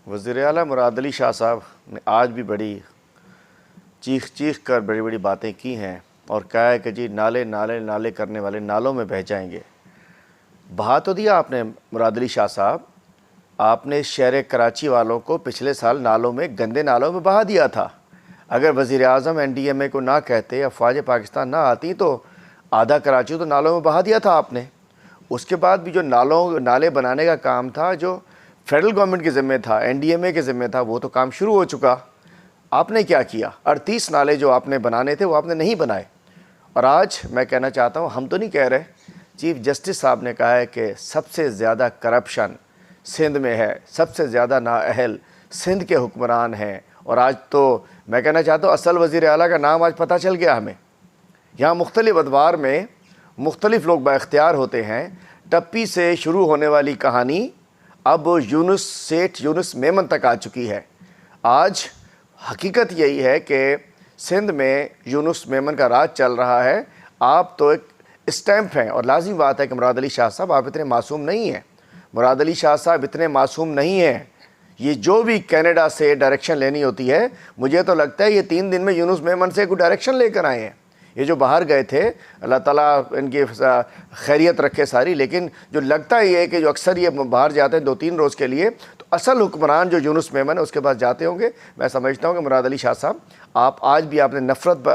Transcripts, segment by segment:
وزیر اعلیٰ مراد علی شاہ صاحب نے آج بھی بڑی چیخ کر بڑی بڑی باتیں کی ہیں اور کہا ہے کہ جی نالے نالے نالے کرنے والے نالوں میں بہہ جائیں گے۔ بہا تو دیا آپ نے مراد علی شاہ صاحب، آپ نے شہر کراچی والوں کو پچھلے سال نالوں میں، گندے نالوں میں بہا دیا تھا۔ اگر وزیر اعظم این ڈی ایم اے کو نہ کہتے، افواج پاکستان نہ آتی تو آدھا کراچی تو نالوں میں بہا دیا تھا آپ نے۔ اس کے بعد بھی جو نالے بنانے کا کام تھا، جو فیڈرل گورنمنٹ کے ذمہ تھا، این ڈی ایم اے کے ذمہ تھا، وہ تو کام شروع ہو چکا۔ آپ نے کیا کیا؟ 38 نالے جو آپ نے بنانے تھے وہ آپ نے نہیں بنائے۔ اور آج میں کہنا چاہتا ہوں، ہم تو نہیں کہہ رہے، چیف جسٹس صاحب نے کہا ہے کہ سب سے زیادہ کرپشن سندھ میں ہے، سب سے زیادہ نااہل سندھ کے حکمران ہیں۔ اور آج تو میں کہنا چاہتا ہوں اصل وزیر اعلیٰ کا نام آج پتہ چل گیا ہمیں۔ یہاں مختلف ادوار میں مختلف لوگ با اختیار ہوتے ہیں۔ ٹپی سے شروع ہونے والی کہانی اب سیٹھ یونس میمن تک آ چکی ہے۔ آج حقیقت یہی ہے کہ سندھ میں یونس میمن کا راج چل رہا ہے۔ آپ تو ایک اسٹیمپ ہیں، اور لازمی بات ہے کہ مراد علی شاہ صاحب آپ اتنے معصوم نہیں ہیں۔ مراد علی شاہ صاحب اتنے معصوم نہیں ہیں۔ یہ جو بھی کینیڈا سے ڈائریکشن لینی ہوتی ہے، مجھے تو لگتا ہے یہ 3 دن میں یونس میمن سے کوئی ڈائریکشن لے کر آئے ہیں۔ یہ جو باہر گئے تھے، اللہ تعالیٰ ان کی خیریت رکھے ساری، لیکن جو لگتا ہی ہے کہ جو اکثر یہ باہر جاتے ہیں 2-3 روز کے لیے، تو اصل حکمران جو یونس میمن ہے اس کے پاس جاتے ہوں گے۔ میں سمجھتا ہوں کہ مراد علی شاہ صاحب، آپ آج بھی آپ نے نفرت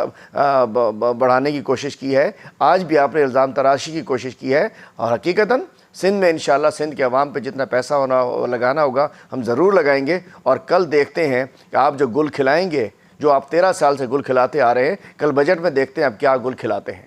بڑھانے کی کوشش کی ہے، آج بھی آپ نے الزام تراشی کی کوشش کی ہے، اور حقیقتاً سندھ میں انشاءاللہ سندھ کے عوام پہ جتنا پیسہ لگانا ہوگا ہم ضرور لگائیں گے۔ اور کل دیکھتے ہیں کہ آپ جو گل کھلائیں گے، جو آپ 13 سال سے گل کھلاتے آ رہے ہیں، کل بجٹ میں دیکھتے ہیں آپ کیا گل کھلاتے ہیں۔